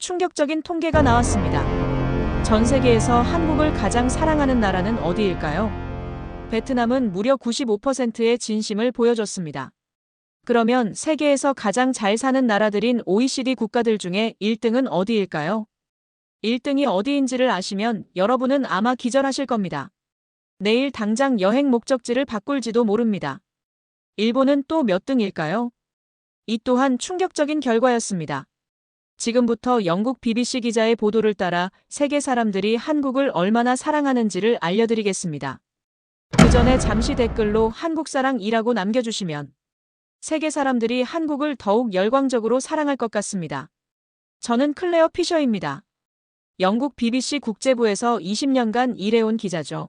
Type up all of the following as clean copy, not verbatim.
충격적인 통계가 나왔습니다. 전 세계에서 한국을 가장 사랑하는 나라는 어디일까요? 베트남은 무려 95%의 진심을 보여줬습니다. 그러면 세계에서 가장 잘 사는 나라들인 OECD 국가들 중에 1등은 어디일까요? 1등이 어디인지를 아시면 여러분은 아마 기절하실 겁니다. 내일 당장 여행 목적지를 바꿀지도 모릅니다. 일본은 또 몇 등일까요? 이 또한 충격적인 결과였습니다. 지금부터 영국 BBC 기자의 보도를 따라 세계 사람들이 한국을 얼마나 사랑하는지를 알려드리겠습니다. 그 전에 잠시 댓글로 한국사랑이라고 남겨주시면 세계 사람들이 한국을 더욱 열광적으로 사랑할 것 같습니다. 저는 클레어 피셔입니다. 영국 BBC 국제부에서 20년간 일해온 기자죠.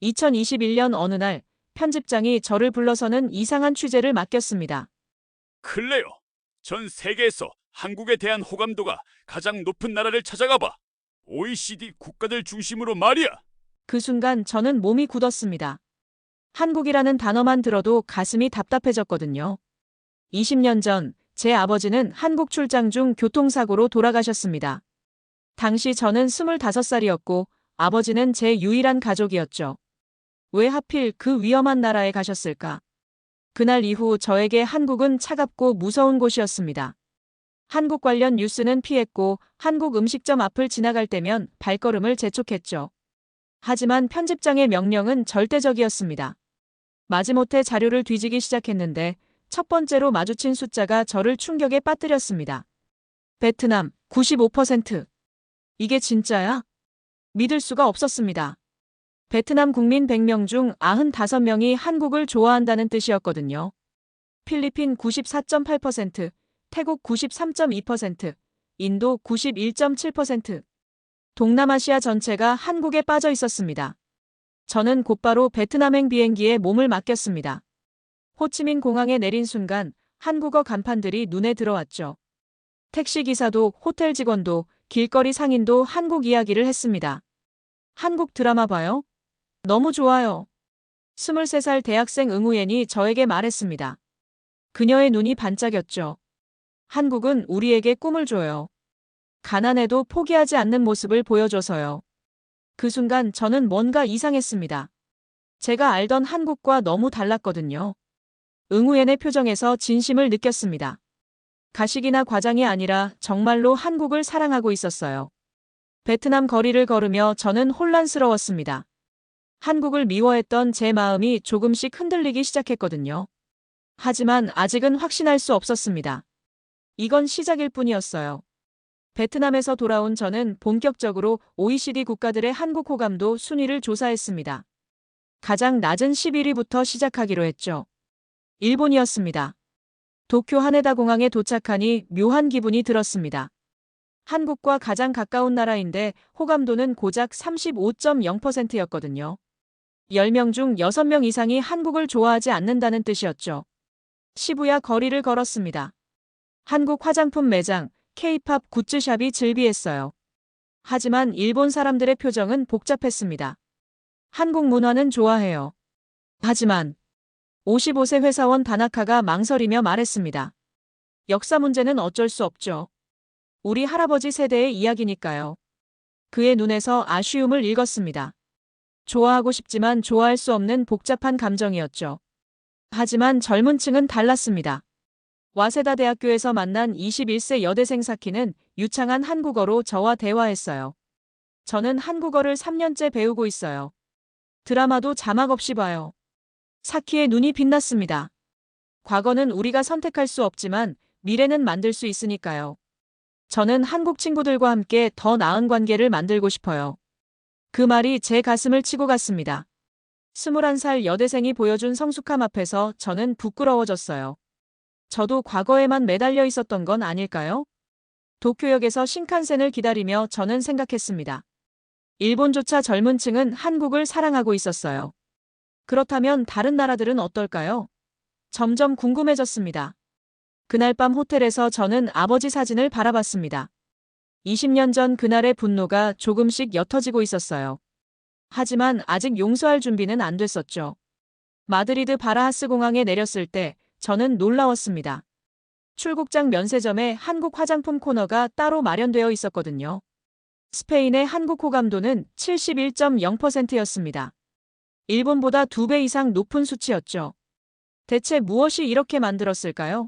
2021년 어느 날 편집장이 저를 불러서는 이상한 취재를 맡겼습니다. 클레어, 전 세계에서 한국에 대한 호감도가 가장 높은 나라를 찾아가봐. OECD 국가들 중심으로 말이야. 그 순간 저는 몸이 굳었습니다. 한국이라는 단어만 들어도 가슴이 답답해졌거든요. 20년 전 제 아버지는 한국 출장 중 교통사고로 돌아가셨습니다. 당시 저는 25살이었고 아버지는 제 유일한 가족이었죠. 왜 하필 그 위험한 나라에 가셨을까? 그날 이후 저에게 한국은 차갑고 무서운 곳이었습니다. 한국 관련 뉴스는 피했고 한국 음식점 앞을 지나갈 때면 발걸음을 재촉했죠. 하지만 편집장의 명령은 절대적이었습니다. 마지못해 자료를 뒤지기 시작했는데 첫 번째로 마주친 숫자가 저를 충격에 빠뜨렸습니다. 베트남 95%. 이게 진짜야? 믿을 수가 없었습니다. 베트남 국민 100명 중 95명이 한국을 좋아한다는 뜻이었거든요. 필리핀 94.8%, 태국 93.2%, 인도 91.7%. 동남아시아 전체가 한국에 빠져 있었습니다. 저는 곧바로 베트남행 비행기에 몸을 맡겼습니다. 호치민 공항에 내린 순간 한국어 간판들이 눈에 들어왔죠. 택시기사도 호텔 직원도 길거리 상인도 한국 이야기를 했습니다. 한국 드라마 봐요? 너무 좋아요. 23살 대학생 응우옌이 저에게 말했습니다. 그녀의 눈이 반짝였죠. 한국은 우리에게 꿈을 줘요. 가난해도 포기하지 않는 모습을 보여줘서요. 그 순간 저는 뭔가 이상했습니다. 제가 알던 한국과 너무 달랐거든요. 응우옌의 표정에서 진심을 느꼈습니다. 가식이나 과장이 아니라 정말로 한국을 사랑하고 있었어요. 베트남 거리를 걸으며 저는 혼란스러웠습니다. 한국을 미워했던 제 마음이 조금씩 흔들리기 시작했거든요. 하지만 아직은 확신할 수 없었습니다. 이건 시작일 뿐이었어요. 베트남에서 돌아온 저는 본격적으로 OECD 국가들의 한국 호감도 순위를 조사했습니다. 가장 낮은 11위부터 시작하기로 했죠. 일본이었습니다. 도쿄 하네다 공항에 도착하니 묘한 기분이 들었습니다. 한국과 가장 가까운 나라인데 호감도는 고작 35.0%였거든요. 10명 중 6명 이상이 한국을 좋아하지 않는다는 뜻이었죠. 시부야 거리를 걸었습니다. 한국 화장품 매장, K-팝 굿즈샵이 즐비했어요. 하지만 일본 사람들의 표정은 복잡했습니다. 한국 문화는 좋아해요. 하지만 55세 회사원 다나카가 망설이며 말했습니다. 역사 문제는 어쩔 수 없죠. 우리 할아버지 세대의 이야기니까요. 그의 눈에서 아쉬움을 읽었습니다. 좋아하고 싶지만 좋아할 수 없는 복잡한 감정이었죠. 하지만 젊은 층은 달랐습니다. 와세다 대학교에서 만난 21세 여대생 사키는 유창한 한국어로 저와 대화했어요. 저는 한국어를 3년째 배우고 있어요. 드라마도 자막 없이 봐요. 사키의 눈이 빛났습니다. 과거는 우리가 선택할 수 없지만 미래는 만들 수 있으니까요. 저는 한국 친구들과 함께 더 나은 관계를 만들고 싶어요. 그 말이 제 가슴을 치고 갔습니다. 21살 여대생이 보여준 성숙함 앞에서 저는 부끄러워졌어요. 저도 과거에만 매달려 있었던 건 아닐까요? 도쿄역에서 신칸센을 기다리며 저는 생각했습니다. 일본조차 젊은 층은 한국을 사랑하고 있었어요. 그렇다면 다른 나라들은 어떨까요? 점점 궁금해졌습니다. 그날 밤 호텔에서 저는 아버지 사진을 바라봤습니다. 20년 전 그날의 분노가 조금씩 옅어지고 있었어요. 하지만 아직 용서할 준비는 안 됐었죠. 마드리드 바라하스 공항에 내렸을 때 저는 놀라웠습니다. 출국장 면세점에 한국 화장품 코너가 따로 마련되어 있었거든요. 스페인의 한국 호감도는 71.0%였습니다. 일본보다 2배 이상 높은 수치였죠. 대체 무엇이 이렇게 만들었을까요?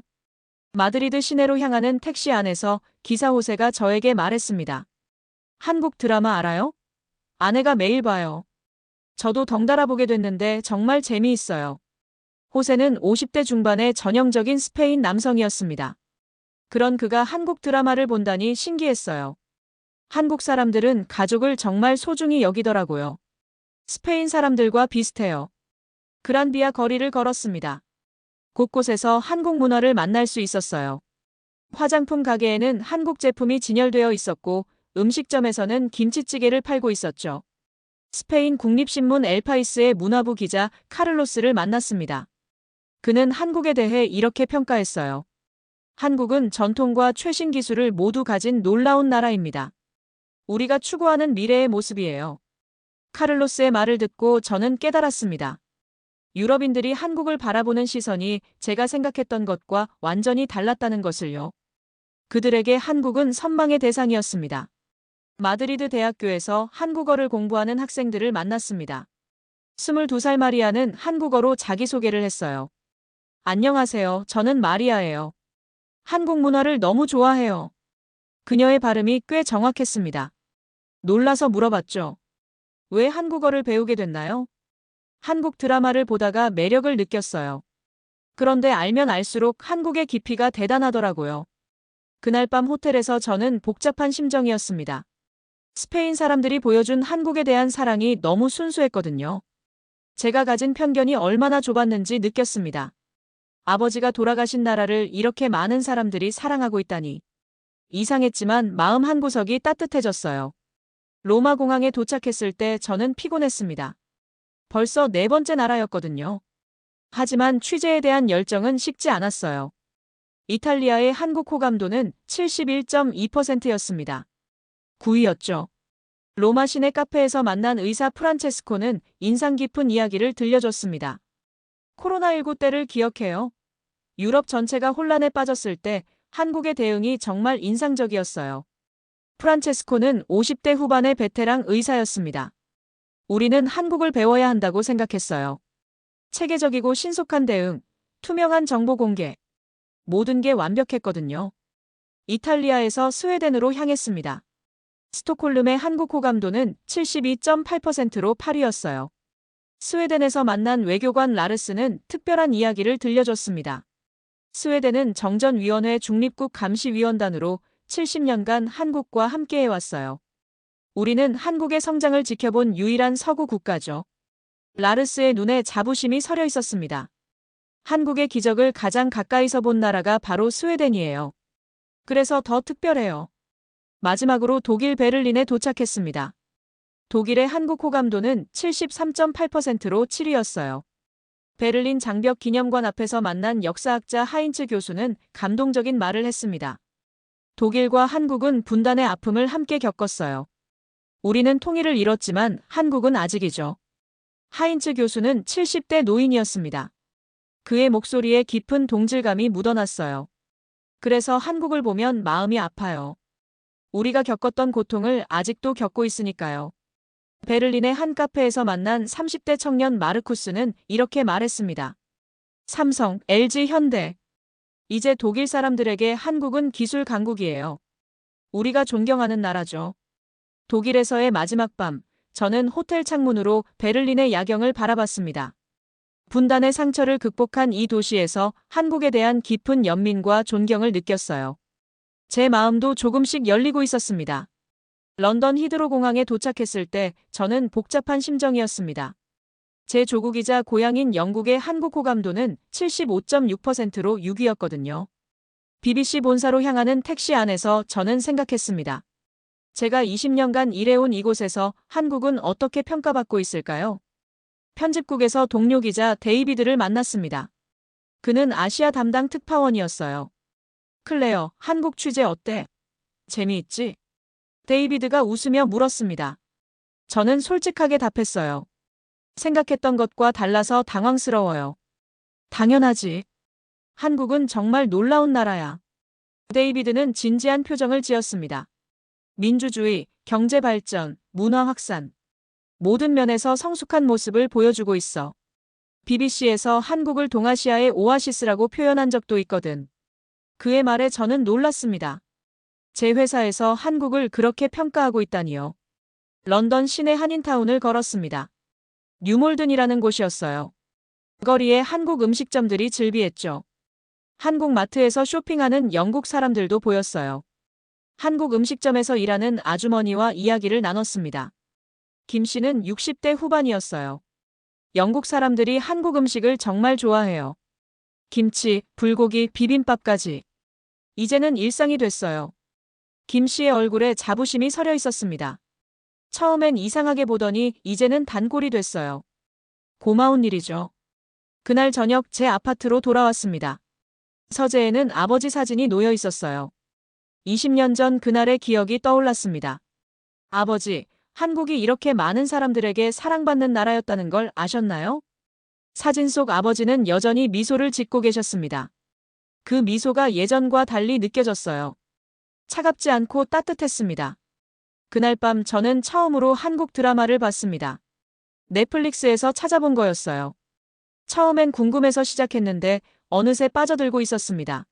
마드리드 시내로 향하는 택시 안에서 기사 호세가 저에게 말했습니다. 한국 드라마 알아요? 아내가 매일 봐요. 저도 덩달아 보게 됐는데 정말 재미있어요. 호세는 50대 중반의 전형적인 스페인 남성이었습니다. 그런 그가 한국 드라마를 본다니 신기했어요. 한국 사람들은 가족을 정말 소중히 여기더라고요. 스페인 사람들과 비슷해요. 그란비아 거리를 걸었습니다. 곳곳에서 한국 문화를 만날 수 있었어요. 화장품 가게에는 한국 제품이 진열되어 있었고 음식점에서는 김치찌개를 팔고 있었죠. 스페인 국립신문 엘파이스의 문화부 기자 카를로스를 만났습니다. 그는 한국에 대해 이렇게 평가했어요. 한국은 전통과 최신 기술을 모두 가진 놀라운 나라입니다. 우리가 추구하는 미래의 모습이에요. 카를로스의 말을 듣고 저는 깨달았습니다. 유럽인들이 한국을 바라보는 시선이 제가 생각했던 것과 완전히 달랐다는 것을요. 그들에게 한국은 선망의 대상이었습니다. 마드리드 대학교에서 한국어를 공부하는 학생들을 만났습니다. 22살 마리아는 한국어로 자기소개를 했어요. 안녕하세요. 저는 마리아예요. 한국 문화를 너무 좋아해요. 그녀의 발음이 꽤 정확했습니다. 놀라서 물어봤죠. 왜 한국어를 배우게 됐나요? 한국 드라마를 보다가 매력을 느꼈어요. 그런데 알면 알수록 한국의 깊이가 대단하더라고요. 그날 밤 호텔에서 저는 복잡한 심정이었습니다. 스페인 사람들이 보여준 한국에 대한 사랑이 너무 순수했거든요. 제가 가진 편견이 얼마나 좁았는지 느꼈습니다. 아버지가 돌아가신 나라를 이렇게 많은 사람들이 사랑하고 있다니. 이상했지만 마음 한구석이 따뜻해졌어요. 로마 공항에 도착했을 때 저는 피곤했습니다. 벌써 4번째 나라였거든요. 하지만 취재에 대한 열정은 식지 않았어요. 이탈리아의 한국 호감도는 71.2%였습니다. 9위였죠. 로마 시내 카페에서 만난 의사 프란체스코는 인상 깊은 이야기를 들려줬습니다. 코로나19 때를 기억해요. 유럽 전체가 혼란에 빠졌을 때 한국의 대응이 정말 인상적이었어요. 프란체스코는 50대 후반의 베테랑 의사였습니다. 우리는 한국을 배워야 한다고 생각했어요. 체계적이고 신속한 대응, 투명한 정보 공개. 모든 게 완벽했거든요. 이탈리아에서 스웨덴으로 향했습니다. 스톡홀름의 한국 호감도는 72.8%로 8위였어요. 스웨덴에서 만난 외교관 라르스는 특별한 이야기를 들려줬습니다. 스웨덴은 정전위원회 중립국 감시위원단으로 70년간 한국과 함께해왔어요. 우리는 한국의 성장을 지켜본 유일한 서구 국가죠. 라르스의 눈에 자부심이 서려 있었습니다. 한국의 기적을 가장 가까이서 본 나라가 바로 스웨덴이에요. 그래서 더 특별해요. 마지막으로 독일 베를린에 도착했습니다. 독일의 한국 호감도는 73.8%로 7위였어요. 베를린 장벽 기념관 앞에서 만난 역사학자 하인츠 교수는 감동적인 말을 했습니다. 독일과 한국은 분단의 아픔을 함께 겪었어요. 우리는 통일을 이뤘지만 한국은 아직이죠. 하인츠 교수는 70대 노인이었습니다. 그의 목소리에 깊은 동질감이 묻어났어요. 그래서 한국을 보면 마음이 아파요. 우리가 겪었던 고통을 아직도 겪고 있으니까요. 베를린의 한 카페에서 만난 30대 청년 마르쿠스는 이렇게 말했습니다. 삼성, LG, 현대. 이제 독일 사람들에게 한국은 기술 강국이에요. 우리가 존경하는 나라죠. 독일에서의 마지막 밤, 저는 호텔 창문으로 베를린의 야경을 바라봤습니다. 분단의 상처를 극복한 이 도시에서 한국에 대한 깊은 연민과 존경을 느꼈어요. 제 마음도 조금씩 열리고 있었습니다. 런던 히드로 공항에 도착했을 때 저는 복잡한 심정이었습니다. 제 조국이자 고향인 영국의 한국 호감도는 75.6%로 6위였거든요. BBC 본사로 향하는 택시 안에서 저는 생각했습니다. 제가 20년간 일해온 이곳에서 한국은 어떻게 평가받고 있을까요? 편집국에서 동료 기자 데이비드를 만났습니다. 그는 아시아 담당 특파원이었어요. 클레어, 한국 취재 어때? 재미있지? 데이비드가 웃으며 물었습니다. 저는 솔직하게 답했어요. 생각했던 것과 달라서 당황스러워요. 당연하지. 한국은 정말 놀라운 나라야. 데이비드는 진지한 표정을 지었습니다. 민주주의, 경제 발전, 문화 확산. 모든 면에서 성숙한 모습을 보여주고 있어. BBC에서 한국을 동아시아의 오아시스라고 표현한 적도 있거든. 그의 말에 저는 놀랐습니다. 제 회사에서 한국을 그렇게 평가하고 있다니요. 런던 시내 한인타운을 걸었습니다. 뉴몰든이라는 곳이었어요. 거리에 한국 음식점들이 즐비했죠. 한국 마트에서 쇼핑하는 영국 사람들도 보였어요. 한국 음식점에서 일하는 아주머니와 이야기를 나눴습니다. 김 씨는 60대 후반이었어요. 영국 사람들이 한국 음식을 정말 좋아해요. 김치, 불고기, 비빔밥까지. 이제는 일상이 됐어요. 김 씨의 얼굴에 자부심이 서려 있었습니다. 처음엔 이상하게 보더니 이제는 단골이 됐어요. 고마운 일이죠. 그날 저녁 제 아파트로 돌아왔습니다. 서재에는 아버지 사진이 놓여 있었어요. 20년 전 그날의 기억이 떠올랐습니다. 아버지, 한국이 이렇게 많은 사람들에게 사랑받는 나라였다는 걸 아셨나요? 사진 속 아버지는 여전히 미소를 짓고 계셨습니다. 그 미소가 예전과 달리 느껴졌어요. 차갑지 않고 따뜻했습니다. 그날 밤 저는 처음으로 한국 드라마를 봤습니다. 넷플릭스에서 찾아본 거였어요. 처음엔 궁금해서 시작했는데 어느새 빠져들고 있었습니다.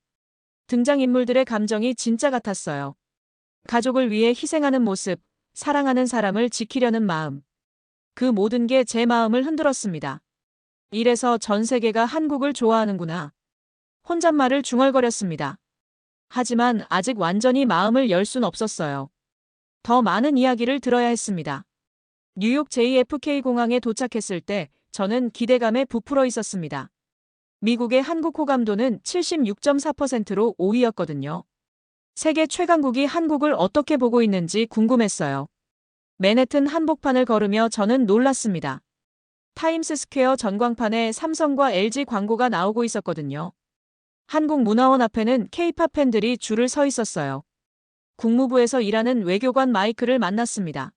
등장인물들의 감정이 진짜 같았어요. 가족을 위해 희생하는 모습, 사랑하는 사람을 지키려는 마음. 그 모든 게 제 마음을 흔들었습니다. 이래서 전 세계가 한국을 좋아하는구나. 혼잣말을 중얼거렸습니다. 하지만 아직 완전히 마음을 열 순 없었어요. 더 많은 이야기를 들어야 했습니다. 뉴욕 JFK 공항에 도착했을 때 저는 기대감에 부풀어 있었습니다. 미국의 한국 호감도는 76.4%로 5위였거든요. 세계 최강국이 한국을 어떻게 보고 있는지 궁금했어요. 맨해튼 한복판을 걸으며 저는 놀랐습니다. 타임스 스퀘어 전광판에 삼성과 LG 광고가 나오고 있었거든요. 한국문화원 앞에는 K-팝 팬들이 줄을 서 있었어요. 국무부에서 일하는 외교관 마이크를 만났습니다.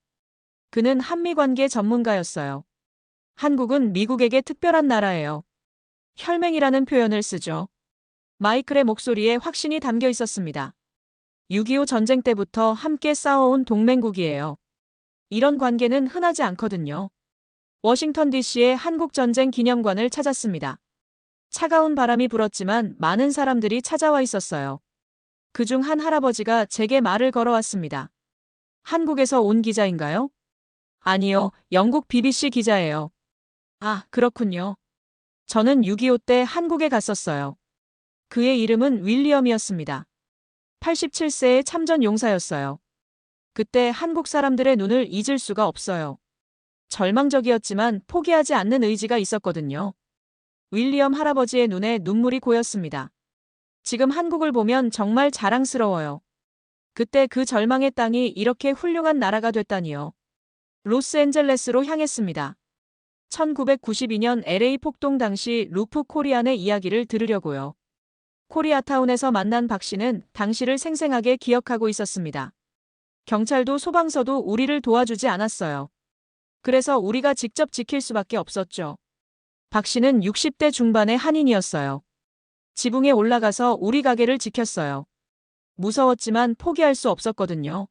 그는 한미관계 전문가였어요. 한국은 미국에게 특별한 나라예요. 혈맹이라는 표현을 쓰죠. 마이클의 목소리에 확신이 담겨 있었습니다. 6.25 전쟁 때부터 함께 싸워온 동맹국이에요. 이런 관계는 흔하지 않거든요. 워싱턴 DC의 한국전쟁 기념관을 찾았습니다. 차가운 바람이 불었지만 많은 사람들이 찾아와 있었어요. 그중 한 할아버지가 제게 말을 걸어왔습니다. 한국에서 온 기자인가요? 아니요, 영국 BBC 기자예요. 아, 그렇군요. 저는 6.25 때 한국에 갔었어요. 그의 이름은 윌리엄이었습니다. 87세의 참전 용사였어요. 그때 한국 사람들의 눈을 잊을 수가 없어요. 절망적이었지만 포기하지 않는 의지가 있었거든요. 윌리엄 할아버지의 눈에 눈물이 고였습니다. 지금 한국을 보면 정말 자랑스러워요. 그때 그 절망의 땅이 이렇게 훌륭한 나라가 됐다니요. 로스앤젤레스로 향했습니다. 1992년 LA 폭동 당시 루프 코리안의 이야기를 들으려고요. 코리아타운에서 만난 박 씨는 당시를 생생하게 기억하고 있었습니다. 경찰도 소방서도 우리를 도와주지 않았어요. 그래서 우리가 직접 지킬 수밖에 없었죠. 박 씨는 60대 중반의 한인이었어요. 지붕에 올라가서 우리 가게를 지켰어요. 무서웠지만 포기할 수 없었거든요.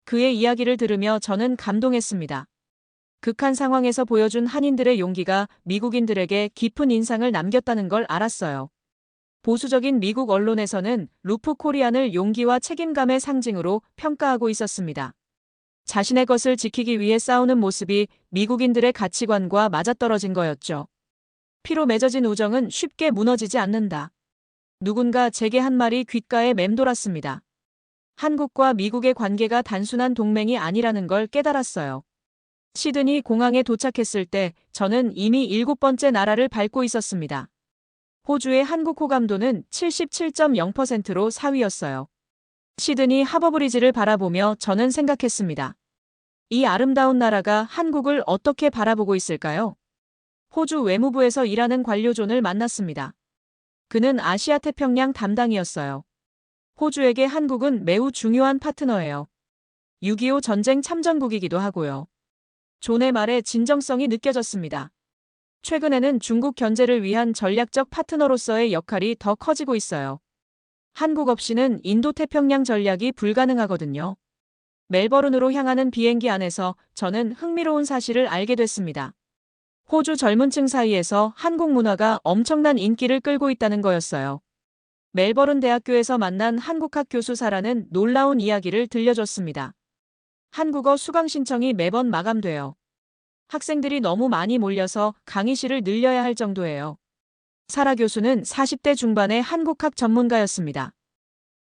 그의 이야기를 들으며 저는 감동했습니다. 극한 상황에서 보여준 한인들의 용기가 미국인들에게 깊은 인상을 남겼다는 걸 알았어요. 보수적인 미국 언론에서는 루프 코리안을 용기와 책임감의 상징으로 평가하고 있었습니다. 자신의 것을 지키기 위해 싸우는 모습이 미국인들의 가치관과 맞아떨어진 거였죠. 피로 맺어진 우정은 쉽게 무너지지 않는다. 누군가 제게 한 말이 귓가에 맴돌았습니다. 한국과 미국의 관계가 단순한 동맹이 아니라는 걸 깨달았어요. 시드니 공항에 도착했을 때 저는 이미 7번째 나라를 밟고 있었습니다. 호주의 한국 호감도는 77.0%로 4위였어요. 시드니 하버브리지를 바라보며 저는 생각했습니다. 이 아름다운 나라가 한국을 어떻게 바라보고 있을까요? 호주 외무부에서 일하는 관료 존을 만났습니다. 그는 아시아 태평양 담당이었어요. 호주에게 한국은 매우 중요한 파트너예요. 6.25 전쟁 참전국이기도 하고요. 존의 말에 진정성이 느껴졌습니다. 최근에는 중국 견제를 위한 전략적 파트너로서의 역할이 더 커지고 있어요. 한국 없이는 인도태평양 전략이 불가능하거든요. 멜버른으로 향하는 비행기 안에서 저는 흥미로운 사실을 알게 됐습니다. 호주 젊은 층 사이에서 한국 문화가 엄청난 인기를 끌고 있다는 거였어요. 멜버른 대학교에서 만난 한국학 교수 사라는 놀라운 이야기를 들려줬습니다. 한국어 수강 신청이 매번 마감돼요. 학생들이 너무 많이 몰려서 강의실을 늘려야 할 정도예요. 사라 교수는 40대 중반의 한국학 전문가였습니다.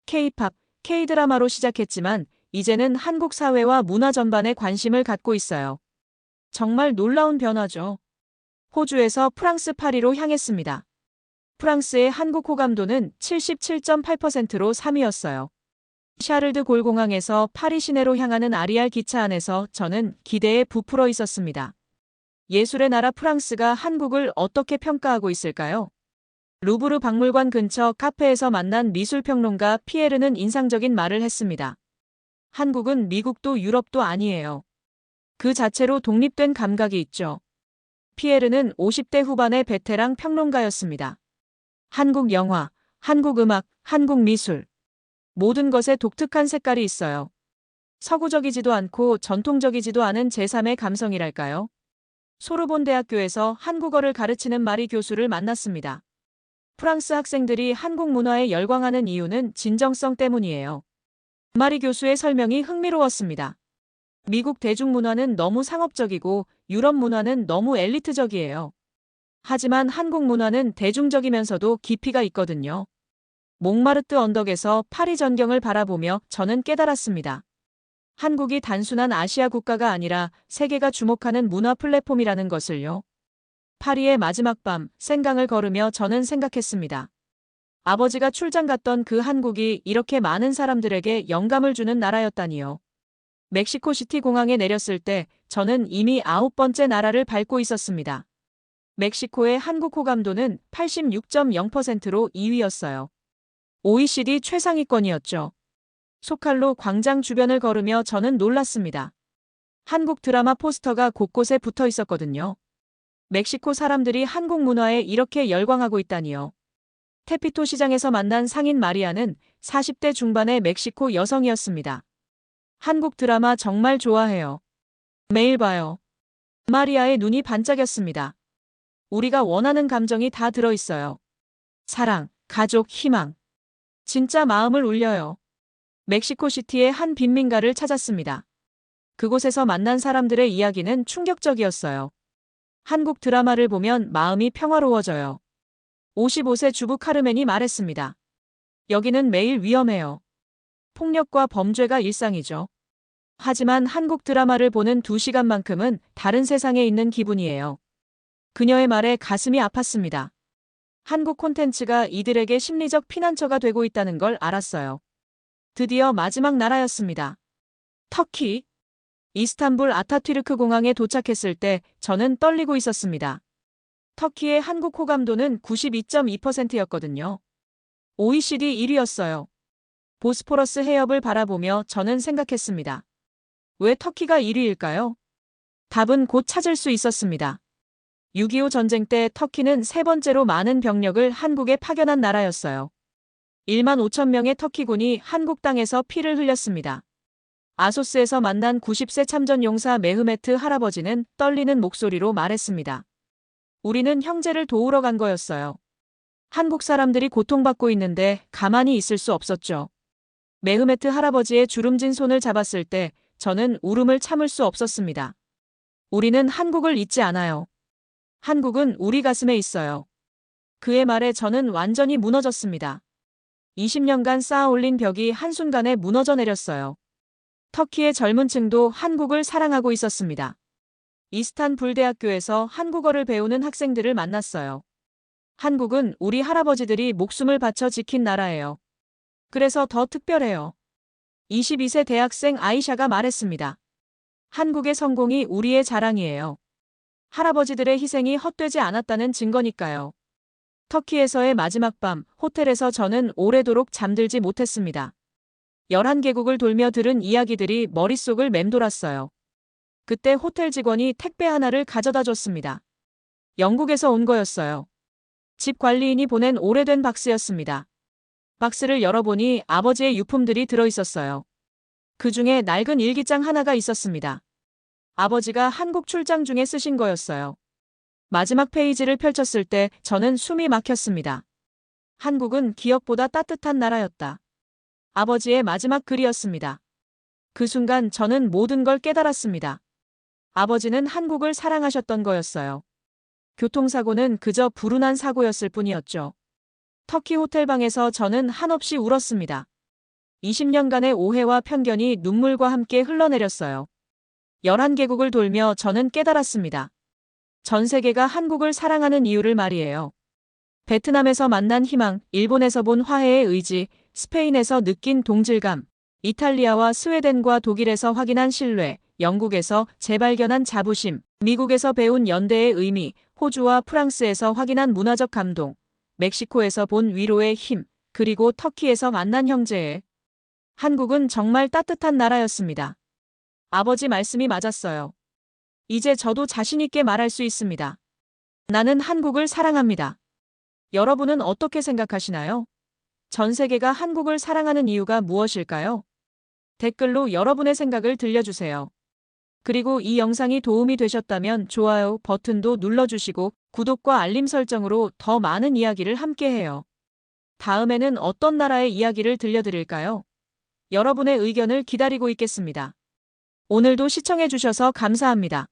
K-팝, K-드라마로 시작했지만 이제는 한국 사회와 문화 전반에 관심을 갖고 있어요. 정말 놀라운 변화죠. 호주에서 프랑스 파리로 향했습니다. 프랑스의 한국 호감도는 77.8%로 3위였어요. 샤를드 골 공항에서 파리 시내로 향하는 아리알 기차 안에서 저는 기대에 부풀어 있었습니다. 예술의 나라 프랑스가 한국을 어떻게 평가하고 있을까요? 루브르 박물관 근처 카페에서 만난 미술평론가 피에르는 인상적인 말을 했습니다. 한국은 미국도 유럽도 아니에요. 그 자체로 독립된 감각이 있죠. 피에르는 50대 후반의 베테랑 평론가였습니다. 한국 영화, 한국 음악, 한국 미술. 모든 것에 독특한 색깔이 있어요. 서구적이지도 않고 전통적이지도 않은 제3의 감성이랄까요? 소르본 대학교에서 한국어를 가르치는 마리 교수를 만났습니다. 프랑스 학생들이 한국 문화에 열광하는 이유는 진정성 때문이에요. 마리 교수의 설명이 흥미로웠습니다. 미국 대중문화는 너무 상업적이고 유럽 문화는 너무 엘리트적이에요. 하지만 한국 문화는 대중적이면서도 깊이가 있거든요. 몽마르트 언덕에서 파리 전경을 바라보며 저는 깨달았습니다. 한국이 단순한 아시아 국가가 아니라 세계가 주목하는 문화 플랫폼이라는 것을요. 파리의 마지막 밤, 생강을 걸으며 저는 생각했습니다. 아버지가 출장 갔던 그 한국이 이렇게 많은 사람들에게 영감을 주는 나라였다니요. 멕시코시티 공항에 내렸을 때 저는 이미 9번째 나라를 밟고 있었습니다. 멕시코의 한국 호감도는 86.0%로 2위였어요. OECD 최상위권이었죠. 소칼로 광장 주변을 걸으며 저는 놀랐습니다. 한국 드라마 포스터가 곳곳에 붙어 있었거든요. 멕시코 사람들이 한국 문화에 이렇게 열광하고 있다니요. 테피토 시장에서 만난 상인 마리아는 40대 중반의 멕시코 여성이었습니다. 한국 드라마 정말 좋아해요. 매일 봐요. 마리아의 눈이 반짝였습니다. 우리가 원하는 감정이 다 들어있어요. 사랑, 가족, 희망. 진짜 마음을 울려요. 멕시코시티의 한 빈민가를 찾았습니다. 그곳에서 만난 사람들의 이야기는 충격적이었어요. 한국 드라마를 보면 마음이 평화로워져요. 55세 주부 카르멘이 말했습니다. 여기는 매일 위험해요. 폭력과 범죄가 일상이죠. 하지만 한국 드라마를 보는 2시간만큼은 다른 세상에 있는 기분이에요. 그녀의 말에 가슴이 아팠습니다. 한국 콘텐츠가 이들에게 심리적 피난처가 되고 있다는 걸 알았어요. 드디어 마지막 나라였습니다. 터키. 이스탄불 아타튀르크 공항에 도착했을 때 저는 떨리고 있었습니다. 터키의 한국 호감도는 92.2%였거든요. OECD 1위였어요. 보스포러스 해협을 바라보며 저는 생각했습니다. 왜 터키가 1위일까요? 답은 곧 찾을 수 있었습니다. 6.25 전쟁 때 터키는 세 번째로 많은 병력을 한국에 파견한 나라였어요. 1만 5천 명의 터키군이 한국 땅에서 피를 흘렸습니다. 아소스에서 만난 90세 참전용사 메흐메트 할아버지는 떨리는 목소리로 말했습니다. 우리는 형제를 도우러 간 거였어요. 한국 사람들이 고통받고 있는데 가만히 있을 수 없었죠. 메흐메트 할아버지의 주름진 손을 잡았을 때 저는 울음을 참을 수 없었습니다. 우리는 한국을 잊지 않아요. 한국은 우리 가슴에 있어요. 그의 말에 저는 완전히 무너졌습니다. 20년간 쌓아 올린 벽이 한순간에 무너져 내렸어요. 터키의 젊은 층도 한국을 사랑하고 있었습니다. 이스탄불 대학교에서 한국어를 배우는 학생들을 만났어요. 한국은 우리 할아버지들이 목숨을 바쳐 지킨 나라예요. 그래서 더 특별해요. 22세 대학생 아이샤가 말했습니다. 한국의 성공이 우리의 자랑이에요. 할아버지들의 희생이 헛되지 않았다는 증거니까요. 터키에서의 마지막 밤, 호텔에서 저는 오래도록 잠들지 못했습니다. 11개국을 돌며 들은 이야기들이 머릿속을 맴돌았어요. 그때 호텔 직원이 택배 하나를 가져다 줬습니다. 영국에서 온 거였어요. 집 관리인이 보낸 오래된 박스였습니다. 박스를 열어보니 아버지의 유품들이 들어있었어요. 그 중에 낡은 일기장 하나가 있었습니다. 아버지가 한국 출장 중에 쓰신 거였어요. 마지막 페이지를 펼쳤을 때 저는 숨이 막혔습니다. 한국은 기억보다 따뜻한 나라였다. 아버지의 마지막 글이었습니다. 그 순간 저는 모든 걸 깨달았습니다. 아버지는 한국을 사랑하셨던 거였어요. 교통사고는 그저 불운한 사고였을 뿐이었죠. 터키 호텔방에서 저는 한없이 울었습니다. 20년간의 오해와 편견이 눈물과 함께 흘러내렸어요. 11개국을 돌며 저는 깨달았습니다. 전 세계가 한국을 사랑하는 이유를 말이에요. 베트남에서 만난 희망, 일본에서 본 화해의 의지, 스페인에서 느낀 동질감, 이탈리아와 스웨덴과 독일에서 확인한 신뢰, 영국에서 재발견한 자부심, 미국에서 배운 연대의 의미, 호주와 프랑스에서 확인한 문화적 감동, 멕시코에서 본 위로의 힘, 그리고 터키에서 만난 형제의. 한국은 정말 따뜻한 나라였습니다. 아버지 말씀이 맞았어요. 이제 저도 자신있게 말할 수 있습니다. 나는 한국을 사랑합니다. 여러분은 어떻게 생각하시나요? 전 세계가 한국을 사랑하는 이유가 무엇일까요? 댓글로 여러분의 생각을 들려주세요. 그리고 이 영상이 도움이 되셨다면 좋아요 버튼도 눌러주시고 구독과 알림 설정으로 더 많은 이야기를 함께해요. 다음에는 어떤 나라의 이야기를 들려드릴까요? 여러분의 의견을 기다리고 있겠습니다. 오늘도 시청해주셔서 감사합니다.